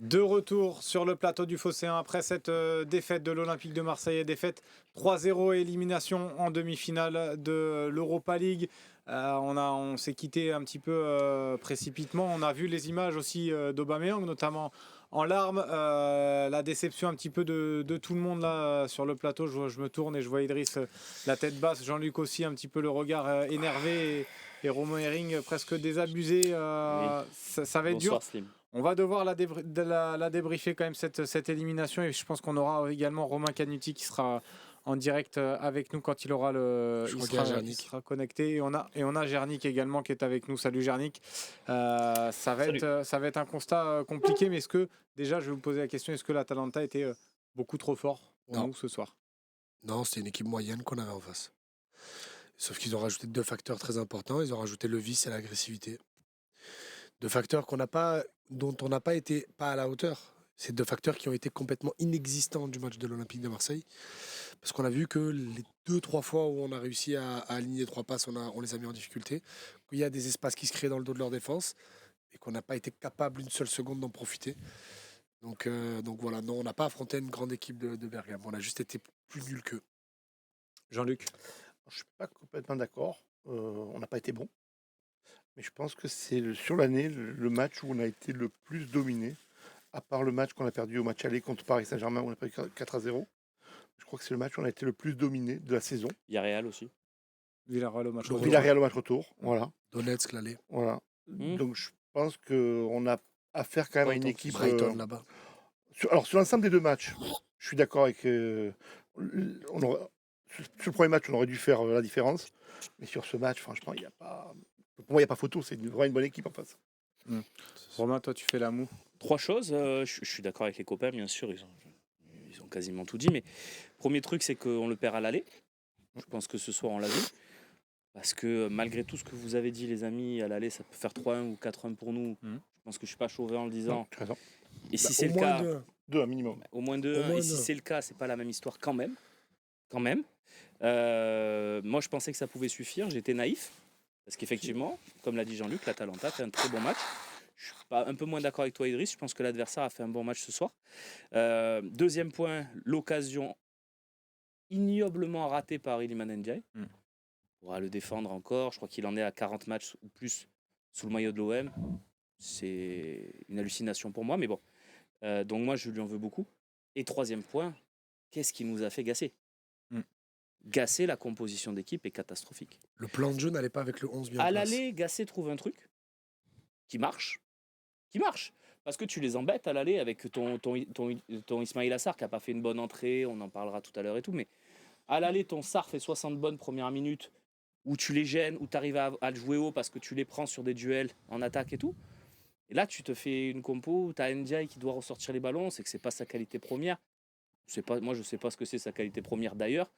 De retour sur le plateau du Phocéen après cette défaite de l'Olympique de Marseille, défaite 3-0 et élimination en demi-finale de l'Europa League. On s'est quitté un petit peu précipitamment. On a vu les images aussi d'Aubameyang, notamment en larmes. La déception un petit peu de tout le monde là sur le plateau. Je me tourne et je vois Idriss la tête basse, Jean-Luc aussi un petit peu le regard énervé et Romain Herring presque désabusé. Oui. Ça va être dur. Bonsoir Slim. On va devoir la débriefer quand même cette élimination et je pense qu'on aura également Romain Canuti qui sera en direct avec nous quand il aura il sera connecté et on a Gernic également qui est avec nous. Salut Gernic. Ça va être un constat compliqué, mais est-ce que déjà je vais vous poser la question, est-ce que l'Atalanta était beaucoup trop fort pour nous ce soir? Non, c'était une équipe moyenne qu'on avait en face. Sauf qu'ils ont rajouté 2 facteurs très importants. Ils ont rajouté le vice et l'agressivité. 2 facteurs dont on n'a pas été pas à la hauteur. C'est 2 facteurs qui ont été complètement inexistants du match de l'Olympique de Marseille. Parce qu'on a vu que les 2-3 fois où on a réussi à aligner 3 passes, on les a mis en difficulté. Il y a des espaces qui se créent dans le dos de leur défense et qu'on n'a pas été capable une seule seconde d'en profiter. Donc voilà, non, on n'a pas affronté une grande équipe de Bergame. On a juste été plus nul qu'eux. Jean-Luc? Je ne suis pas complètement d'accord. On n'a pas été bon. Mais je pense que c'est sur l'année le match où on a été le plus dominé. À part le match qu'on a perdu au match aller contre Paris Saint-Germain, où on a perdu 4-0. Je crois que c'est le match où on a été le plus dominé de la saison. Villarreal aussi. Villarreal au match retour. Villarreal au match retour, voilà. Donetsk l'aller. Voilà. Donc je pense qu'on a affaire quand même à une équipe... Brighton là-bas. Alors sur l'ensemble des 2 matchs, je suis d'accord avec... Sur le premier match, on aurait dû faire la différence. Mais sur ce match, franchement, il n'y a pas... Pour moi, il n'y a pas photo. C'est vraiment une bonne équipe en face. Romain, toi, tu fais la moue. 3 choses. Je suis d'accord avec les copains, bien sûr. Ils ont quasiment tout dit. Mais premier truc, c'est qu'on le perd à l'aller. Je pense que ce soir, on l'a vu. Parce que malgré tout ce que vous avez dit, les amis, à l'aller, ça peut faire 3-1 ou 4-1 pour nous. Je pense que je ne suis pas chauvé en le disant. Non, tu as raison. Et si c'est le cas... 2 un minimum. Au moins 2. Et si c'est le cas, c'est pas la même histoire quand même. Moi, je pensais que ça pouvait suffire. J'étais naïf. Parce qu'effectivement, comme l'a dit Jean-Luc, l'Atalanta fait un très bon match. Je suis un peu moins d'accord avec toi, Idriss. Je pense que l'adversaire a fait un bon match ce soir. Deuxième point, l'occasion ignoblement ratée par Iliman Ndiaye. On pourra le défendre encore. Je crois qu'il en est à 40 matchs ou plus sous le maillot de l'OM. C'est une hallucination pour moi, mais bon. Donc moi, je lui en veux beaucoup. Et troisième point, qu'est-ce qui nous a fait gasser? Gasser, la composition d'équipe est catastrophique. Le plan de jeu n'allait pas avec le 11 bien. À l'aller, Gasset trouve un truc qui marche. Parce que tu les embêtes à l'aller avec ton Ismail Assar qui n'a pas fait une bonne entrée, on en parlera tout à l'heure et tout, mais à l'aller, ton Sarr fait 60 bonnes premières minutes où tu les gênes, où tu arrives à le jouer haut parce que tu les prends sur des duels en attaque et tout. Et là, tu te fais une compo où tu as Ndiaye qui doit ressortir les ballons, c'est que c'est pas sa qualité première. Moi, je sais pas ce que c'est sa qualité première d'ailleurs.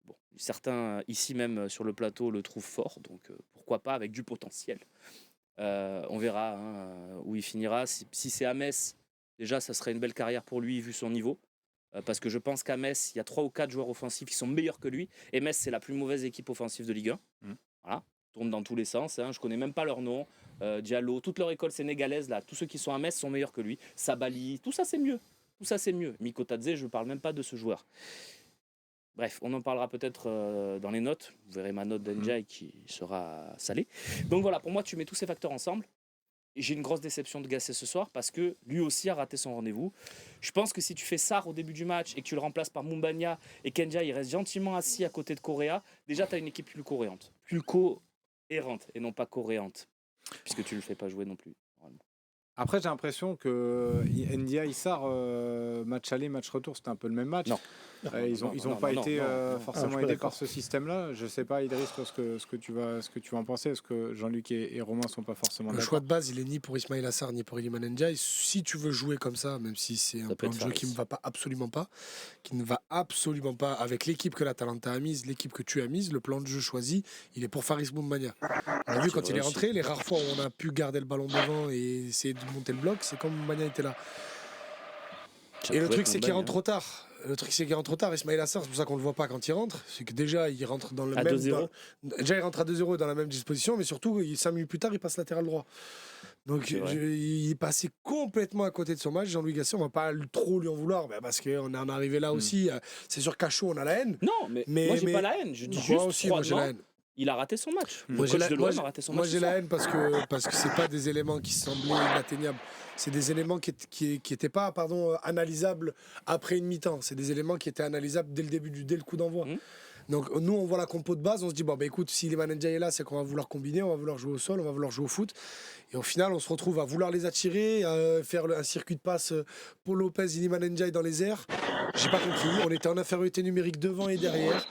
Bon, certains ici même sur le plateau le trouvent fort, donc pourquoi pas avec du potentiel. On verra où il finira. Si c'est à Metz, déjà ça serait une belle carrière pour lui vu son niveau. Parce que je pense qu'à Metz, il y a 3 ou 4 joueurs offensifs qui sont meilleurs que lui. Et Metz, c'est la plus mauvaise équipe offensive de Ligue 1. Voilà, tourne dans tous les sens. Je connais même pas leur nom. Diallo, toute leur école sénégalaise, là, tous ceux qui sont à Metz sont meilleurs que lui. Sabali, tout ça c'est mieux. Miko Tadze, je ne parle même pas de ce joueur. Bref, on en parlera peut-être dans les notes. Vous verrez ma note d'Njay qui sera salée. Donc voilà, pour moi, tu mets tous ces facteurs ensemble. Et j'ai une grosse déception de Gasset ce soir parce que lui aussi a raté son rendez-vous. Je pense que si tu fais Sarr au début du match et que tu le remplaces par Moumbagna et qu'Njay il reste gentiment assis à côté de Correa, déjà tu as une équipe plus cohérente. Plus cohérente et non pas coréante. Puisque tu ne le fais pas jouer non plus. Après, j'ai l'impression que Ndiaye Sarr, match aller, match retour, c'était un peu le même match. Ils n'ont pas été forcément aidés par ce système-là. Je ne sais pas, Idriss, ce que tu vas en penser. Est-ce que Jean-Luc et Romain ne sont pas forcément d'accord? Le choix de base, il est ni pour Ismail Assar ni pour Iliman Ndiaye. Si tu veux jouer comme ça, même si c'est un plan de jeu qui ne va absolument pas avec l'équipe que l'Atalanta a mise, l'équipe que tu as mise, le plan de jeu choisi, il est pour Faris Moumbagna. On a vu quand il est rentré, les rares fois où on a pu garder le ballon devant et essayer de monter le bloc, c'est quand Moumbagna était là. Et le truc, c'est qu'il rentre trop tard. Le truc, c'est qu'il rentre trop tard. Ismail Assar, c'est pour ça qu'on le voit pas quand il rentre. C'est que déjà, il rentre dans le À même. 2-0. Déjà, il rentre à 2-0 dans la même disposition, mais surtout, 5 minutes plus tard, il passe latéral droit. Donc, C'est vrai. il est passé complètement à côté de son match. Jean-Louis Gasset, on va pas trop lui en vouloir, parce qu'on en est arrivé là aussi. C'est sûr qu'à chaud, on a la haine. Non, mais moi, j'ai pas la haine. Je dis Moi juste aussi, moi, j'ai la froidement, haine. il a raté son match. Le Moi, j'ai coach la, de moi, l'OM j'ai- a raté son moi, match. j'ai ce la soir. haine parce que c'est pas des éléments qui semblaient inatteignables. C'est des éléments qui étaient pas analysables après une mi-temps. C'est des éléments qui étaient analysables dès le coup d'envoi. Mhm. Donc nous, on voit la compo de base, on se dit, bon, bah, écoute, si Iliman Ndiaye est là, c'est qu'on va vouloir combiner, on va vouloir jouer au sol, on va vouloir jouer au foot. Et au final, on se retrouve à vouloir les attirer, à faire un circuit de passe pour Lopez, Iliman Ndiaye dans les airs. J'ai pas compris. On était en infériorité numérique devant et derrière.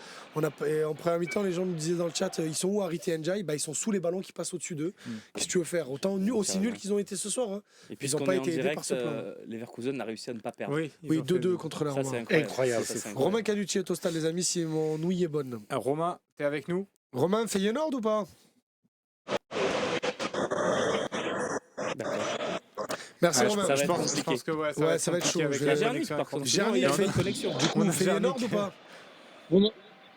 Et en première mi-temps, les gens nous disaient dans le chat, ils sont où Harit et Ndiaye? Ils sont sous les ballons qui passent au-dessus d'eux. Qu'est-ce que tu veux faire? Aussi nuls qu'ils ont été ce soir. Hein. Et Ils puisqu'on ont pas est en été aidés par direct, ce plan. Leverkusen a réussi à ne pas perdre. Oui, Oui, 2-2 contre la Ça, Roma. c'est incroyable. Incroyable, Ça, c'est c'est fou. incroyable. Romain Caducci est au stade, les amis, si mon ouïe est bonne. Romain, t'es avec nous? Romain, Feyenoord ou pas? D'accord. Merci Ouais, Romain. ça va je être pense, compliqué. que ouais, Ouais, ça va être chaud. compliqué avec Je Il y a vais- la Jarnik, connexion par contre. avec Sinon, il y a une bonne connexion. Du coup, On a Feyenoord Jarnik. ou pas?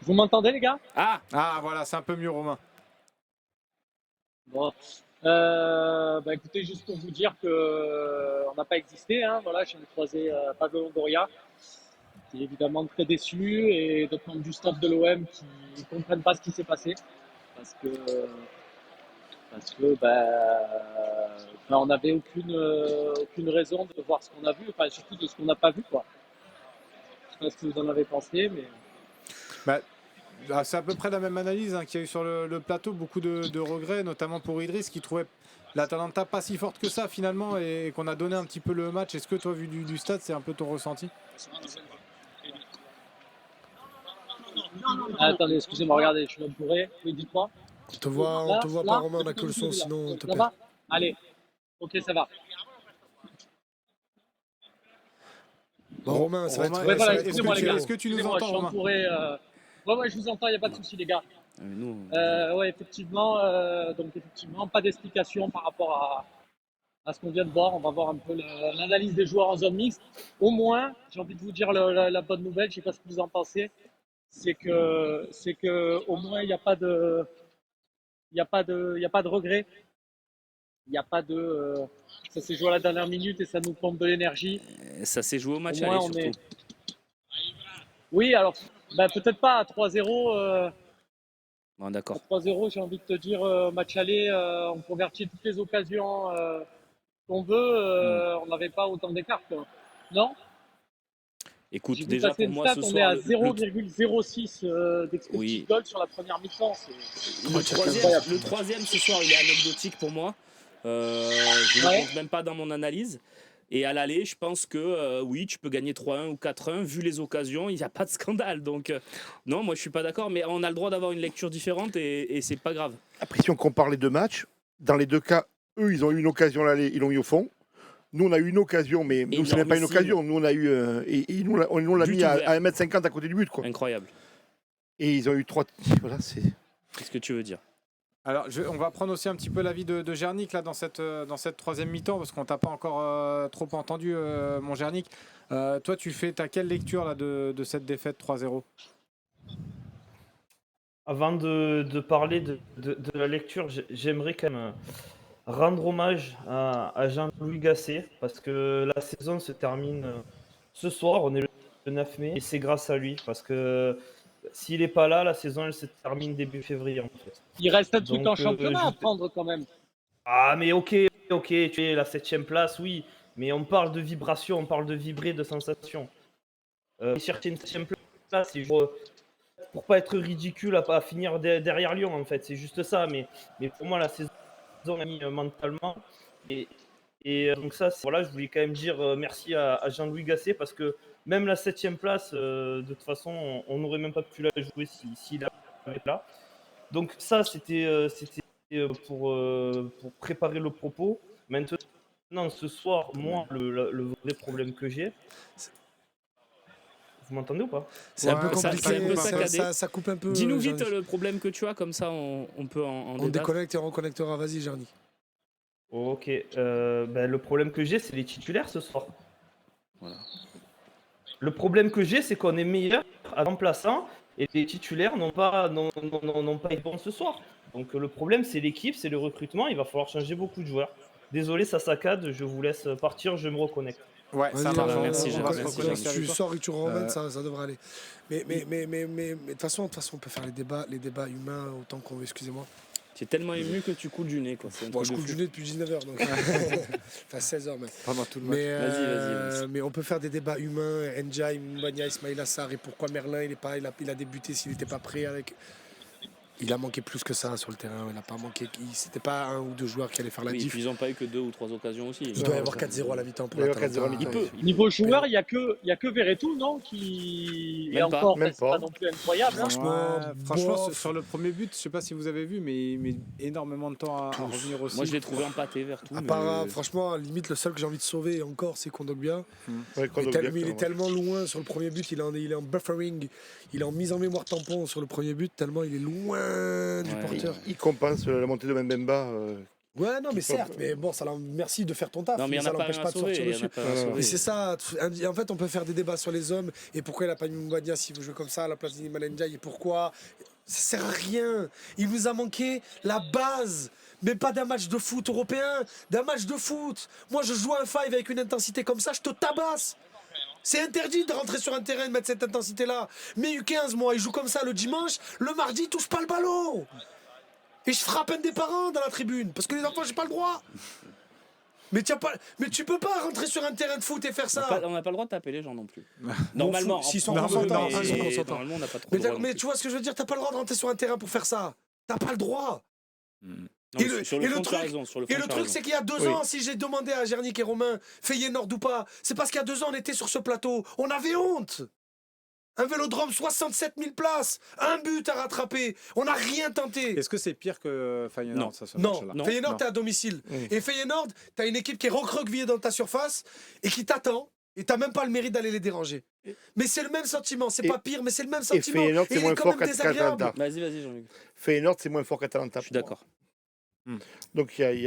Vous m'entendez, les gars? Ah, Ah, voilà, c'est un peu mieux, Romain. Bon. Écoutez, juste pour vous dire que on n'a pas existé. Hein, voilà, je viens de croiser Pablo Longoria, qui est évidemment très déçu, et d'autres membres du staff de l'OM qui ne comprennent pas ce qui s'est passé. Parce que on n'avait aucune raison de voir ce qu'on a vu, enfin, surtout de ce qu'on n'a pas vu, quoi. Je sais pas ce que vous en avez pensé, mais. Bah, c'est à peu près la même analyse qu'il y a eu sur le plateau. Beaucoup de regrets, notamment pour Idriss, qui trouvait l'Atalanta pas si forte que ça finalement et qu'on a donné un petit peu le match. Est-ce que toi, vu du stade, c'est un peu ton ressenti? Ah, attendez, excusez-moi, regardez, je suis entouré. Oui, dites-moi. On te voit pas, Romain, on a que le son, sinon on te Ça perd. va? Allez. Ok, ça va. Bon, Romain, ça va être. Romain, Ouais, voilà, ça va être excusez-moi, les compliqué. gars. Est-ce que tu nous Excusez-moi, entends, je suis Romain? entouré. Ouais, je vous entends, il n'y a pas de souci, les gars. mais nous, Ouais, effectivement, pas d'explication par rapport à ce qu'on vient de voir. On va voir un peu l'analyse des joueurs en zone mixte. Au moins, j'ai envie de vous dire la bonne nouvelle, je ne sais pas ce que vous en pensez, c'est que au moins, il n'y a pas de regret. Il n'y a pas de. Ça s'est joué à la dernière minute et ça nous pompe de l'énergie. ça s'est joué au match Au moins, aller on surtout. est. Oui, alors, peut-être pas à 3-0. Bon, d'accord. 3-0, j'ai envie de te dire, match aller, on convertit toutes les occasions qu'on veut. On n'avait pas autant d'écart, quoi. Non? Écoute, J'ai vu déjà passer pour une moi stat, ce on est soir, à le 0,06 d'expected Oui. goal sur la première mi-temps. le troisième ce soir, il est anecdotique pour moi. Je ne Ouais. le compte même pas dans mon analyse. Et à l'aller, je pense que oui, tu peux gagner 3-1 ou 4-1. Vu les occasions, il n'y a pas de scandale. Donc, non, moi je suis pas d'accord. Mais on a le droit d'avoir une lecture différente et c'est pas grave. Après, si on compare les deux matchs, dans les deux cas, eux, ils ont eu une occasion à l'aller, ils l'ont mis au fond. Nous, on a eu une occasion, mais nous, c'est même pas une Énormissime. occasion. Nous, on a eu. Et nous, on l'a But mis à ouvert. 1m50 à côté du but, quoi. Incroyable. Et ils ont eu 3. Voilà, c'est. Qu'est-ce que tu veux dire? Alors, on va prendre aussi un petit peu l'avis de Jarnik là, dans cette troisième mi-temps, parce qu'on t'a pas encore trop entendu, mon Jarnik. Toi, t'as quelle lecture là, de cette défaite 3-0? Avant de parler de la lecture, j'aimerais quand même rendre hommage à Jean-Louis Gasset, parce que la saison se termine ce soir, on est le 9 mai, et c'est grâce à lui, parce que s'il n'est pas là, la saison elle se termine début février en fait. Il reste un truc Donc, en championnat à juste- prendre quand même. Ah mais ok, tu es la 7e place, oui, mais on parle de vibration, on parle de vibrer, de sensation. Chercher une 7e place, c'est pour pas être ridicule à finir derrière Lyon en fait, c'est juste ça, mais pour moi la saison a mis mentalement et donc ça voilà, je voulais quand même dire merci à Jean-Louis Gasset, parce que même la 7e place de toute façon on n'aurait même pas pu la jouer s'il avait là. Donc ça c'était pour préparer le propos. Maintenant ce soir, moi le vrai problème que j'ai, vous m'entendez ou pas? C'est un peu Ouais, ça- compliqué, ça est un peu saccadé. ça coupe un peu. Dis-nous vite Jarnik. le problème que tu as, comme ça on peut en On débattre. déconnecte et on reconnectera. Vas-y, Jarnik. Ok, le problème que j'ai, c'est les titulaires ce soir. Voilà. Le problème que j'ai, c'est qu'on est meilleur à remplaçant et les titulaires n'ont pas été bons ce soir. Donc le problème, c'est l'équipe, c'est le recrutement. Il va falloir changer beaucoup de joueurs. Désolé, ça saccade. Je vous laisse partir. Je me reconnecte. Ouais, ça Vas-y, marche. merci, on Jean, va se merci, reconnecter Jean. avec Tu toi. sors et tu rentres, Euh, ça devrait aller. Mais de toute façon, on peut faire les débats humains autant qu'on veut, excusez-moi. Tu es tellement ému que tu coules du nez, quoi. C'est un Bon, truc je de coule fou. du nez depuis 19h, donc. Enfin, 16h même. Pendant tout le match. Mais, Vas-y. mais on peut faire des débats humains. Ndiaye, Mbania, Ismaïla Sarr, et pourquoi Merlin il a débuté s'il n'était pas prêt avec. Il a manqué plus que ça sur le terrain. Il n'a pas manqué. C'était pas un ou deux joueurs qui allaient faire la Oui, et diff. puis ils n'ont pas eu que 2 ou 3 occasions aussi. Il doit y avoir 4-0 à la mi-temps pour Il doit y avoir l'Atalanta. 4-0 à la mi-temps. Il peut. Niveau joueur, il y a que Verretou, non, qui Même est pas. encore, Même c'est pas pas. non plus incroyable. hein. Franchement, bof. sur le premier but, je sais pas si vous avez vu, mais il met énormément de temps à revenir aussi. Moi, je l'ai trouvé empâté vers tout. À part, franchement, limite, le seul que j'ai envie de sauver, et encore, c'est Kondogbia. Ouais, quand Mais il est tellement loin sur le premier but, il est en buffering, il est en mise en mémoire tampon sur le premier but, tellement il est loin du Ouais. porteur. il compense la montée de Mbemba. Ouais, non, mais Qui certes, peut- mais bon, merci de faire ton taf, Non, mais il mais y en ça a pas l'empêche un pas à de sortir sauver. Il y en dessus. a pas un à Ouais. sauver. Mais c'est ça, en fait, on peut faire des débats sur les hommes, et pourquoi il a pas mis Mbania s'il veut jouer comme ça à la place d'Iliman Ndiaye, et pourquoi. Ça sert à rien. Il nous a manqué la base. Mais pas d'un match de foot européen, d'un match de foot. Moi, je joue un five avec une intensité comme ça, je te tabasse. C'est interdit de rentrer sur un terrain et de mettre cette intensité-là. Mais U15, moi, il joue comme ça le dimanche, le mardi, il touche pas le ballon. Et je frappe un des parents dans la tribune, parce que les enfants, j'ai pas le droit. Mais tu peux pas rentrer sur un terrain de foot et faire ça. On n'a pas le droit de taper les gens non plus. Normalement, s'ils sont consentants, mais- ils sont consentants. Normalement, on n'a pas trop Mais, le droit. non mais plus. tu vois ce que je veux dire, t'as pas le droit de rentrer sur un terrain pour faire ça. T'as pas le droit. Non, Et mais le- sur et le le fond, tu as truc- raison. Sur le Et fond, le tu as truc, raison. c'est qu'il y a 2 ans, si j'ai demandé à Gernick et Romain, Feyenoord ou pas, c'est parce qu'il y a 2 ans, on était sur ce plateau. On avait honte. Un vélodrome, 67 000 places, un but à rattraper. On n'a rien tenté. Est-ce que c'est pire que Feyenoord, Non. ça, ce Non, match-là Non. Feyenoord, Non. t'es à domicile. Oui. Et Feyenoord, t'as une équipe qui est recroquevillée dans ta surface et qui t'attend. Et t'as même pas le mérite d'aller les déranger. Mais c'est le même sentiment. C'est Et- pas pire, mais c'est le même Et sentiment. Feyenoord, Et c'est il moins est quand fort même désagréable. qu'Atalanta. Vas-y, Jean-Luc. Feyenoord, c'est moins fort qu'Atalanta. Je suis d'accord. Donc il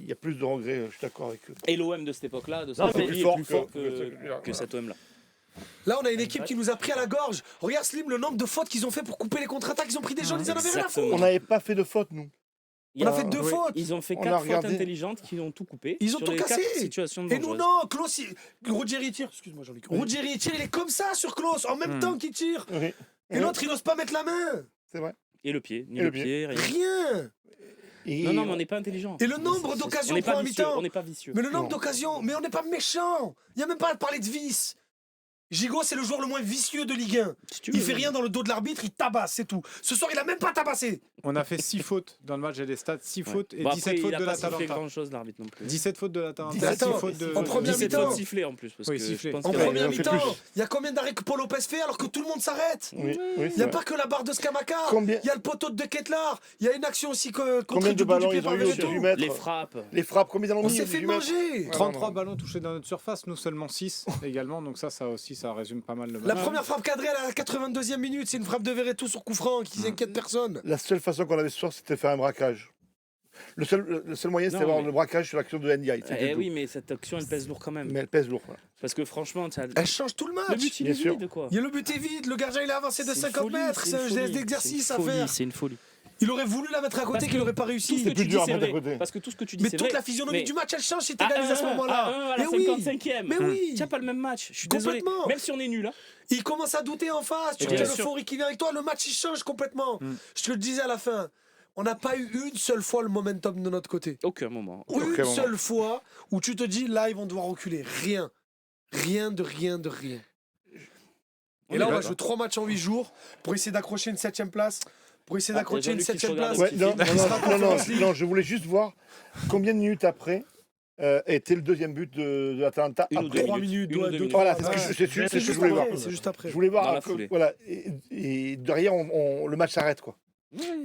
y a plus de regrets, je suis d'accord avec eux. Et l'OM de cette époque-là, de Non, cette mais époque, plus est fort plus fort que- que cet OM-là. Là, on a une équipe qui nous a pris à la gorge. Regarde, Slim, le nombre de fautes qu'ils ont fait pour couper les contre-attaques. Ils ont pris des gens, ils en avaient rien à Exactement. foutre. On n'avait pas fait de faute, nous. Il y On a fait 2 oui. fautes. Ils ont fait On 4 a fautes regardé. intelligentes qui ont tout coupé. Ils ont sur tout les cassé. 4 situations Et nous, dangereuses. non, Klaus, Ruggieri il tire. Excuse-moi, Jean-Luc. Ruggieri il tire, il est comme ça sur Klaus, en même temps qu'il tire. Oui. Et l'autre, il n'ose pas mettre la main. C'est vrai. Et le pied, ni Et le le pied, rien. Rien. Et Non, mais on n'est pas intelligent. Et le nombre On d'occasions n'est pour pas un vicieux. mi-temps. On n'est pas vicieux. Mais le nombre Non. d'occasions, mais on n'est pas méchant. Il n'y a même pas à parler de vice. Gigot, c'est le joueur le moins vicieux de Ligue 1. Si tu Il veux. fait rien dans le dos de l'arbitre, il tabasse, c'est tout. Ce soir, il a même pas tabassé. On a fait 6 fautes dans le match, j'ai les stats, 6 Ouais. fautes et Bon, 17 après, fautes il a de pas sifflé l'Atalanta. grand-chose, l'arbitre non plus. 17 fautes de l'Atalanta, 17 6 fautes. fautes de... En première 17 mi-temps. fautes sifflées en plus. Parce Oui, que sifflées. je pense En qu'il Ouais, y a- première on fait mi-temps, plus. il y a combien d'arrêts que Paul Lopez fait alors que tout le monde s'arrête. Oui, Il c'est n'y a vrai. pas que la barre de Scamaca. Combien- Il y a le poteau de Ketlar. Il y a une action aussi contre Combien de ballons ils ont eu au 18 mètres Les frappes. Les frappes, combien ils en ont On mis s'est au fait 18 mètres manger. 33 non. ballons touchés dans notre surface, nous seulement 6 également, donc ça aussi, ça résume pas mal le match. La première frappe cadrée à la 82e minute, c'est une frappe de Verretou sur coup franc qui inquiète personne. La seule façon qu'on avait ce soir, c'était de faire un braquage. Le seul moyen, c'était Non, d'avoir mais- le braquage sur l'action de Ndiaye. c'était Eh tout. oui, mais cette action, elle pèse lourd quand même. Mais elle pèse lourd. Voilà. Parce que franchement, ça- Elle change tout le le match. but, il bien est sûr. vide, quoi. Il y a le but est vide, le gardien il a avancé de C'est une 50 folie, mètres, c'est un une geste folie, d'exercice c'est à une folie, faire. C'est une folie. Il aurait voulu la mettre à côté Parce qu'il que n'aurait pas Tout ce réussi. que plus tu dis, dur à c'est mettre à vrai. côté. Parce que tout ce que tu dis, Mais c'est toute vrai. la physionomie Mais- du match elle change, c'est À égalisé à ce 1-1, moment-là. à 1 à la Mais oui, 55e. mais oui. Tu n'as pas le même match. Je suis désolé. Complètement. Même si on est nul, hein. Il commence à douter en face, tu Et as bien sûr. l'euphorie qui vient avec toi, le match il change complètement. Mm. Je te le disais à la fin, on n'a pas eu une seule fois le momentum de notre côté. Aucun moment. Une Aucun moment. seule fois où tu te dis là ils vont devoir reculer. Rien. Rien de rien de rien. Et là on va jouer 3 matchs en 8 jours pour essayer d'accrocher une 7ème place. Pour essayer Ah, d'accrocher une Jean-Luc qui se 7ème place. regarde. Ouais, non, Qui sera Conference League. non, je voulais juste voir combien de minutes après était le deuxième but de l'Atalanta. Une ou après. deux 3 minutes. minutes, Une ou 2, deux 2, minutes. Voilà, c'est ce que je C'est juste voulais voir. après, c'est juste après. Je voulais Dans voir. la foulée. Voilà, et derrière, le match s'arrête, quoi.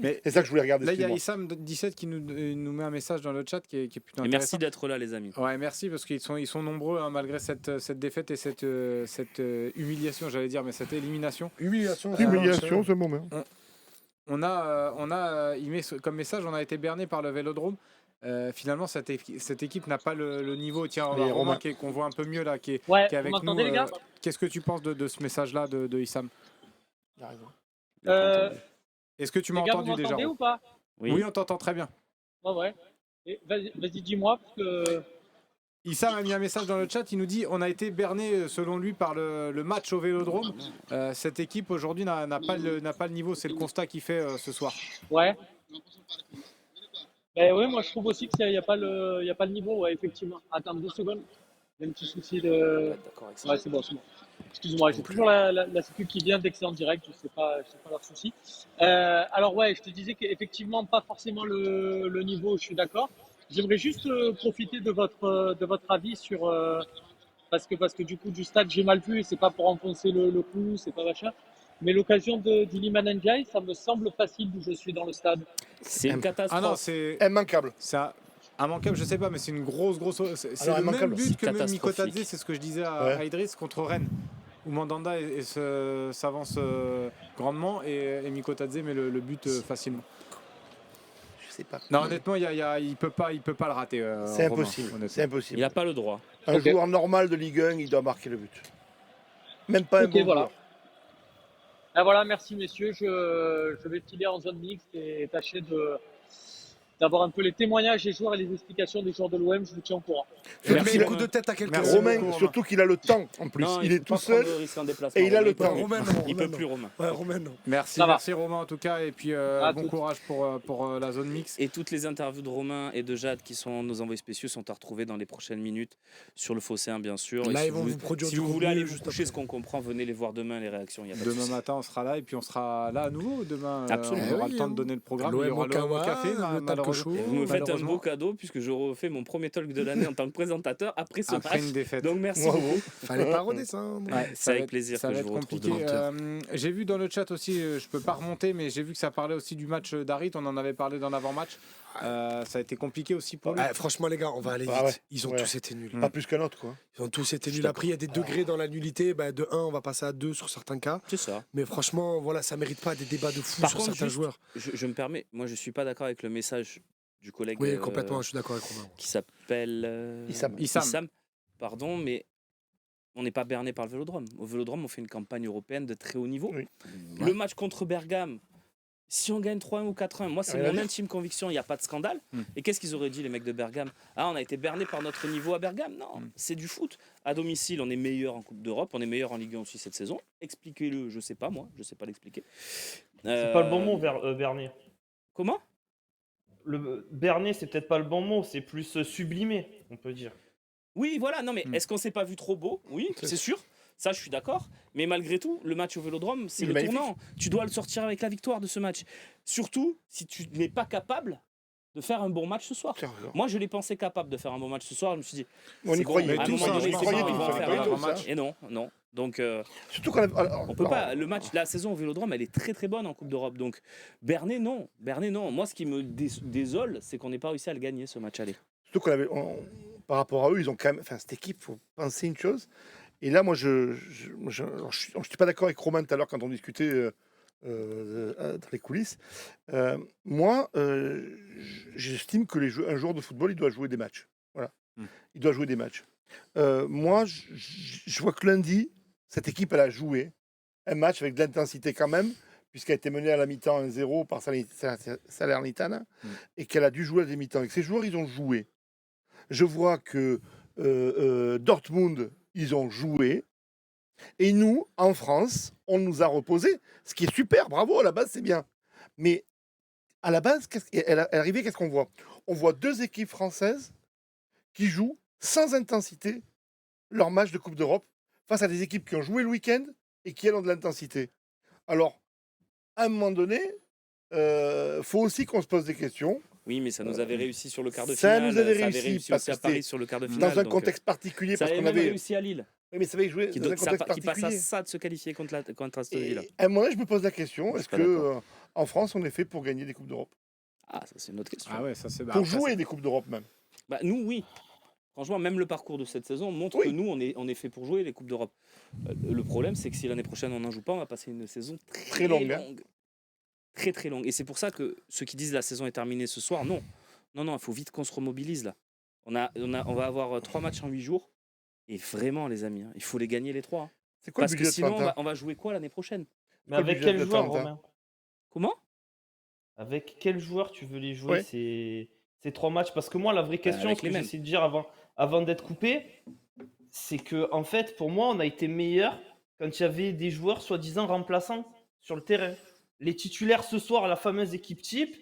Mais C'est ça que je voulais regarder. là, il y a excuse-moi. Issam17 qui nous met un message dans le chat qui est plutôt Et intéressant. merci d'être là, les amis. Ouais, merci parce qu'ils sont nombreux hein, malgré cette défaite et cette humiliation, j'allais dire, mais cette élimination. Humiliation. Humiliation, ce moment. Il met comme message, on a été berné par le Vélodrome. finalement, cette équipe n'a pas le niveau. Tiens, Mais Romain, Romain- qu'on voit un peu mieux là, qui est Ouais, avec vous nous. m'entendez, les gars? Qu'est-ce que tu penses de ce message-là de Issam? Il a raison. Il a pas Euh, entendu. Est-ce que tu m'as Les gars, vous entendu déjà? m'entendez Ro? ou pas? Oui, on t'entend très bien. Ouais. Et vas-y, dis-moi, parce que... Issam a mis un message dans le chat, il nous dit on a été berné selon lui par le match au Vélodrome. Cette équipe aujourd'hui n'a pas le niveau, c'est le constat qu'il fait ce soir. Ouais. Ben oui, moi je trouve aussi qu'il n'y a pas le niveau, ouais, effectivement. Attends 2 secondes. J'ai un petit souci de. Ouais, d'accord avec ça. Ouais, c'est bon. Excuse-moi, j'ai toujours la sécu qui vient d'excellent direct, je sais pas leur souci. Alors ouais, je te disais qu'effectivement pas forcément le niveau, je suis d'accord. J'aimerais juste profiter de votre avis sur parce que du coup du stade j'ai mal vu et c'est pas pour enfoncer le clou, c'est pas machin. Mais l'occasion d'Iliman Ndiaye, ça me semble facile d'où je suis dans le stade. C'est une Ah non, catastrophe. c'est Immanquable. immanquable, je sais pas, mais c'est une grosse. C'est Alors, le même immanquable. but C'est que même Mikotadze, catastrophique. c'est ce que je disais à Ouais. Idriss contre Rennes, où Mandanda s'avance grandement et Mikotadze met le but facilement. Je sais pas. Non, honnêtement, il peut pas le rater. C'est Romain, impossible. honnêtement. C'est impossible. Il n'a pas le droit. Un Ok. joueur normal de Ligue 1, il doit marquer le but. Même pas un Ok, bon voilà. joueur. Ah, voilà, merci messieurs. Je vais filer en zone mixte et tâcher d'avoir un peu les témoignages des joueurs et les explications des joueurs de l'OM. Je vous tiens au courant. Fais Merci, un coup Romain. de tête à quelqu'un. Merci Romain, beaucoup, Romain. surtout qu'il a le temps en plus. Non, il est faut tout pas seul. prendre le risque en déplacement. et il a le peut temps. plus. Romain, non, Il peut Romain, plus, non. Romain. Ouais, Romain, non. Merci, Ça va. merci Romain en tout cas, et puis À bon toutes. courage pour la zone mix. Et toutes les interviews de Romain et de Jade qui sont nos envoyés spéciaux sont à retrouver dans les prochaines minutes sur le Phocéen bien sûr. Là, Et si ils vont vous produire si du vous voulez contenu aller vous juste coucher après. ce qu'on comprend, venez les voir demain les réactions. Il y a pas de Demain souci. matin, on sera là et puis on sera là à nouveau demain. Absolument. On aura Eh le oui, temps de hein. donner le programme. Il y L'OM aura au le Kawa, café, le talk malheureusement. show. Et vous me faites un Malheureusement. beau cadeau puisque je refais mon premier talk de l'année en tant que présentateur après ce Après match. une défaite. Donc merci Bravo. beaucoup. Fallait pas redescendre. Ouais, C'est ça va avec être- plaisir ça que va je être vous retrouve compliqué. demain. J'ai vu dans le chat aussi, je peux pas remonter, mais j'ai vu que ça parlait aussi du match d'Harit. On en avait parlé dans l'avant-match. Ça a été compliqué aussi pour lui. Ouais, franchement, les gars, on va aller vite. Ah ouais. Ils ont Ouais. tous été nuls. Mm. Pas plus qu'un autre, quoi. Ils ont tous été Je suis nuls. Après, il y a des degrés dans la nullité. Bah, de 1, on va passer à 2 sur certains cas. C'est ça. Mais franchement, voilà, ça mérite pas des débats de fou Par sur contre, certains juste- joueurs. Je me permets, moi je suis pas d'accord avec le message du collègue Oui, complètement, je suis d'accord avec Romain. qui s'appelle Issam. Pardon, mais on n'est pas berné par le Vélodrome. Au Vélodrome, on fait une campagne européenne de très haut niveau. Oui. Le match contre Bergame, si on gagne 3-1 ou 4-1, moi c'est Rien à mon dire. intime conviction, il n'y a pas de scandale. Mm. Et qu'est-ce qu'ils auraient dit les mecs de Bergame? Ah, on a été berné par notre niveau à Bergame. Non, c'est du foot. À domicile, on est meilleur en Coupe d'Europe, on est meilleur en Ligue 1 aussi cette saison. Expliquez-le, je sais pas moi, je sais pas l'expliquer. C'est pas le bon mot, Bernier. Comment? Le Bernier, c'est peut-être pas le bon mot, c'est plus sublimé, on peut dire. Oui, voilà, non mais Mm. est-ce qu'on s'est pas vu trop beau? Oui, c'est sûr. Ça, je suis d'accord. Mais malgré tout, le match au Vélodrome, c'est Il est le magnifique. tournant. Tu dois le sortir avec la victoire de ce match. Surtout si tu n'es pas capable de faire un bon match ce soir. Tiens, regarde. Moi, je l'ai pensé capable de faire un bon match ce soir. Je me suis dit, On y c'est croyait bon, à un tous, moment hein, donné, on y c'est croyait bon, tous, ils vont on y faire croyait un tous, bon hein. match. Et non. Donc, Surtout qu'on a. Alors, on peut pas. alors, Le match, la saison au Vélodrome, elle est très très bonne en Coupe d'Europe. Donc, Bernet, non. Moi, ce qui me désole, c'est qu'on n'ait pas réussi à le gagner ce match aller. Surtout qu'on avait. Par rapport à eux, ils ont quand même. Enfin, cette équipe, il faut penser une chose. Et là, moi, je suis pas d'accord avec Romain tout à l'heure quand on discutait dans les coulisses. Moi, j'estime que un joueur de football, il doit jouer des matchs. Voilà. Il doit jouer des matchs. Moi, je vois que lundi, cette équipe, elle a joué un match avec de l'intensité quand même, puisqu'elle a été menée à la mi-temps 1-0 par Salernitana, et qu'elle a dû jouer à des mi-temps. Et que ces joueurs, ils ont joué. Je vois que Dortmund, ils ont joué. Et nous, en France, on nous a reposé, ce qui est super, bravo, à la base, c'est bien. Mais à la base, elle est arrivée, qu'est-ce qu'on voit? On voit deux équipes françaises qui jouent sans intensité leur match de Coupe d'Europe face à des équipes qui ont joué le week-end et qui, elles, ont de l'intensité. Alors, à un moment donné, faut aussi qu'on se pose des questions. Oui, mais ça nous avait réussi sur le quart de Ça finale. nous avait ça avait réussi réussi parce aussi à que Paris c'était sur le quart de finale. Dans un donc, contexte particulier, ça parce avait qu'on même avait. réussi à Lille. Oui, mais ça avait joué Qui, dans un contexte qui passe à particulier. ça de se qualifier contre Aston Villa. Et à un moment donné, je me pose la question, Je est-ce suis pas que d'accord. en France, on est fait pour gagner des Coupes d'Europe? Ah, ça c'est une autre question. Ah ouais, ça c'est Pour jouer des Coupes d'Europe même. Bah, nous, oui. Franchement, même le parcours de cette saison montre Oui. que nous, on est fait pour jouer les Coupes d'Europe. Le problème, c'est que si l'année prochaine on n'en joue pas, on va passer une saison très longue, hein. Très très longue. Et c'est pour ça que ceux qui disent la saison est terminée ce soir, non. Non, il faut vite qu'on se remobilise là. On va avoir 3 matchs en 8 jours. Et vraiment, les amis, il faut les gagner les 3. C'est quoi le Parce que budget sinon, d'Atlanta? on va jouer quoi l'année prochaine? Mais Quoi le avec budget quel de joueur, Atlanta? Romain? Comment? Avec quel joueur tu veux les jouer Ouais. ces 3 matchs? Parce que moi, la vraie question, avec ce que les mêmes. j'essaie de dire avant d'être coupé, c'est que en fait, pour moi, on a été meilleur quand il y avait des joueurs soi-disant remplaçants sur le terrain. Les titulaires ce soir, la fameuse équipe type,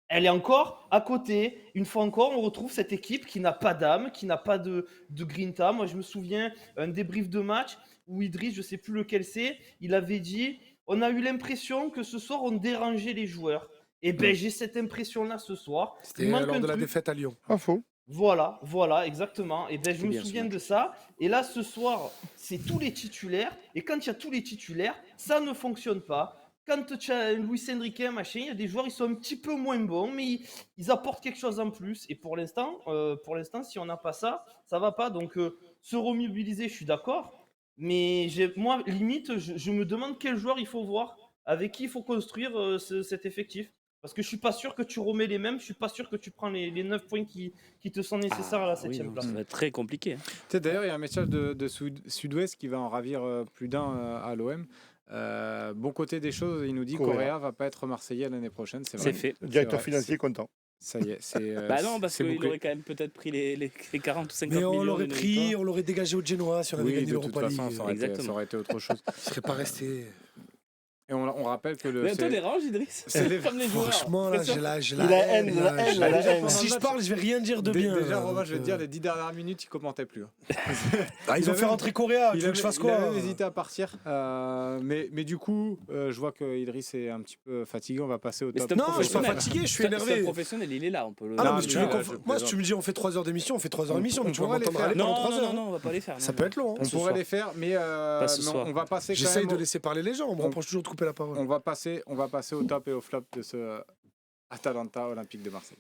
elle est encore à côté. Une fois encore, on retrouve cette équipe qui n'a pas d'âme, qui n'a pas de grinta. Moi, je me souviens un débrief de match où Idriss, je sais plus lequel c'est, il avait dit on a eu l'impression que ce soir, on dérangeait les joueurs. Et ben, j'ai cette impression-là ce soir. Il C'était manque lors un de la truc. défaite à Lyon. Pas faux. Voilà, exactement. Et ben, je C'est me bien ce souviens match. de ça. Et là, ce soir, c'est tous les titulaires. Et quand il y a tous les titulaires, ça ne fonctionne pas. Quand tu as Luis Enrique, machin, il y a des joueurs, ils sont un petit peu moins bons, mais ils apportent quelque chose en plus. Et pour l'instant, si on n'a pas ça, ça va pas. Donc, se remobiliser, je suis d'accord. Mais moi, limite, je me demande quel joueur il faut voir, avec qui il faut construire cet effectif. Parce que je suis pas sûr que tu remets les mêmes, je suis pas sûr que tu prends les 9 points qui te sont nécessaires à la 7ème place. Ça va être très compliqué. Hein. Tu sais, d'ailleurs, il y a un message de Sud-Ouest qui va en ravir plus d'un à l'OM. Bon côté des choses, il nous dit Correa. Correa va pas être Marseillais l'année prochaine. C'est C'est vrai. fait. Le directeur vrai, financier est content. Ça y est, c'est. Bah non, parce c'est qu'il bouclé. aurait quand même peut-être pris les 40 ou 50 Mais millions. on l'aurait d'une pris, victoire. on l'aurait dégagé au Genoa si on avait Oui, gagné de toute l'Europa façon, League. ça aurait, été, Exactement. ça aurait été autre chose. Il serait pas resté. Et on rappelle que le. Mais toi, c'est- les ranges, Idriss. c'est les- Comme les joueurs. Franchement, là, C'est ça. j'ai la Il a haine, il a là, haine, j'ai il a la haine. Si je parle, je vais rien dire de bien. Déjà, là, Romain, donc, je vais te dire, les 10 dernières minutes, il commentait plus. hein. Ah, ils il ont avait- fait rentrer Correa, tu Il veux que je fasse il quoi avait hésité à partir. Mais du coup, je vois que Idriss est un petit peu fatigué. On va passer au Mais top. c'est un Non, je suis pas professionnel. fatigué, je suis C'est un énervé. professionnel, il est là. On peut le. Ah non, Non, mais si tu mais veux là, qu'on je moi, si plaisante. tu me dis on fait 3 heures d'émission, on fait 3 heures d'émission, mais tu vas pourrait les m'entendre faire. râler pendant Non, 3 non, heures. non, on va pas les faire. Ça non, peut non. être long. On ce pourrait soir. les faire, mais ce mais soir. on va passer quand J'essaye même. de laisser parler les gens, on me reproche toujours de couper la parole. On va passer au top et au flop de ce Atalanta Olympique de Marseille.